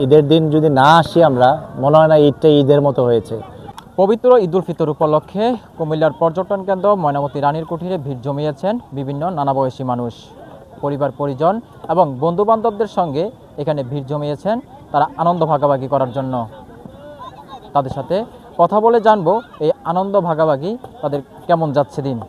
ঈদের দিন যদি না আসি আমরা, মনে হয় না ঈদটা ঈদের মতো হয়েছে। পবিত্র ঈদ উল ফিতর উপলক্ষে কুমিল্লার পর্যটন কেন্দ্র ময়নামতি রানীর কুঠিরে ভিড় জমিয়েছেন বিভিন্ন নানা বয়সী মানুষ। পরিবার পরিজন এবং বন্ধুবান্ধবদের সঙ্গে এখানে ভিড় জমিয়েছেন তারা আনন্দ ভাগাভাগি করার জন্য। তাদের সাথে কথা বলে জানবো এই আনন্দ ভাগাভাগি তাদের কেমন যাচ্ছে দিন।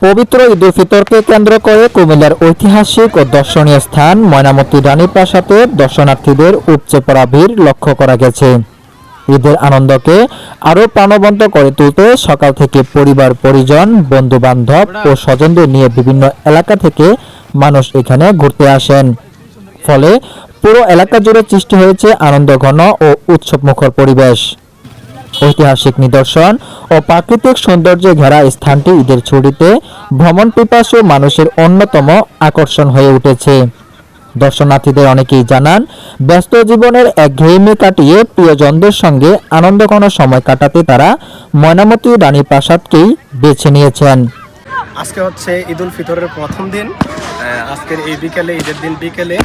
পবিত্র ঈদ উল ফিতরকে কেন্দ্র করে কুমিল্লার ঐতিহাসিক ও দর্শনীয় স্থান ময়নামতি রানীর প্রাসাদে দর্শনার্থীদের উপচে পড়া ভিড় লক্ষ্য করা গেছে। ঈদের আনন্দকে আরও প্রাণবন্ত করে তুলতে সকাল থেকে পরিবার পরিজন, বন্ধু বান্ধব ও স্বজনদের নিয়ে বিভিন্ন এলাকা থেকে মানুষ এখানে ঘুরতে আসেন। ফলে পুরো এলাকা জুড়ে সৃষ্টি হয়েছে আনন্দঘন ও উৎসবমুখর পরিবেশ। ঐতিহাসিক নিদর্শন ও প্রাকৃতিক সৌন্দর্যে ঘেরা স্থানটি ঈদের ছুটিতে ভ্রমণ পিপাসু মানুষের অন্যতম আকর্ষণ হয়ে উঠেছে। দর্শনার্থীদের অনেকেই জানান, ব্যস্ত জীবনের একঘেয়েমি কাটিয়ে প্রিয়জনদের সঙ্গে আনন্দঘন সময় কাটাতে তারা ময়নামতি রানী প্রাসাদকেই বেছে নিয়েছেন। আজকে হচ্ছে ঈদ উল ফিতরের প্রথম দিন। আজকের এই বিকেলে, ঈদের দিন বিকেলে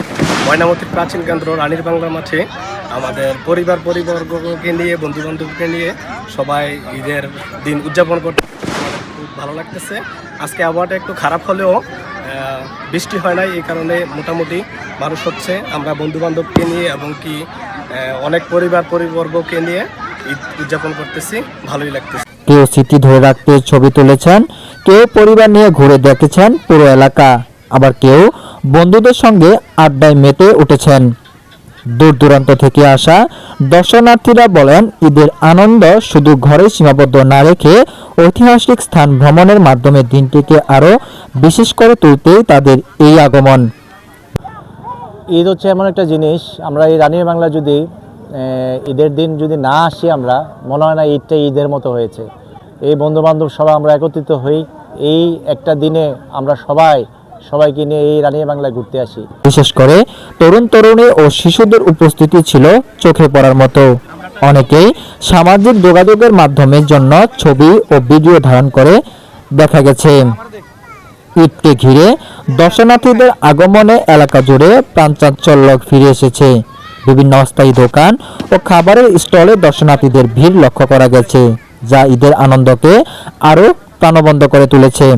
ময়নামতির প্রাচীন কেন্দ্র রানীর বাংলা মাঠে আমাদের পরিবারবর্গকে নিয়ে, বন্ধুবান্ধবকে নিয়ে সবাই ঈদের দিন উদযাপন করতে খুব ভালো লাগতেছে। আজকে আবহাওয়াটা একটু খারাপ হলেও বৃষ্টি হয় নাই, এই কারণে মোটামুটি মানুষ হচ্ছে। আমরা বন্ধুবান্ধবকে নিয়ে এবং কি অনেক পরিবারবর্গকে নিয়ে ঈদ উদযাপন করতেছি, ভালোই লাগতেছে। কেউ স্মৃতি ধরে রাখতে ছবি তুলেছেন, কেউ পরিবার নিয়ে ঘুরে দেখেছেন পুরো এলাকা, আবার কেউ বন্ধুদের সঙ্গে আড্ডায় মেতে উঠেছেন। দূর দূরান্ত থেকে আসা দর্শনার্থীরা বলেন, ঈদের আনন্দ শুধু ঘরে সীমাবদ্ধ না রেখে ঐতিহাসিক স্থান ভ্রমণের মাধ্যমে দিনটিকে আরও বিশেষ করে তুলতেই তাদের এই আগমন। ঈদ হচ্ছে এমন একটা জিনিস, আমরা এই রানীর বাংলা যদি ঈদের দিন যদি না আসি আমরা, মনে হয় না ঈদটা ঈদের মতো হয়েছে। এই বন্ধুবান্ধব সবাই আমরা একত্রিত হই, এই একটা দিনে আমরা সবাইকে নিয়ে এই রানীর বাংলায় ঘুরতে আসি। বিশেষ করে তরুণ তরুণী ও শিশুদের উপস্থিতি ছিল চোখে পড়ার মতো। অনেকেই সামাজিক যোগাযোগের মাধ্যমের জন্য ছবি ও ভিডিও ধারণ করে দেখা গেছে। ঈদকে ঘিরে দর্শনার্থীদের আগমনে এলাকা জুড়ে প্রাণচাঞ্চল্য ফিরে এসেছে। বিভিন্ন অস্থায়ী দোকান ও খাবারের স্টলে দর্শনার্থীদের ভিড় লক্ষ্য করা গেছে, যা ঈদের আনন্দকে আরও প্রাণবন্ত করে তুলেছে।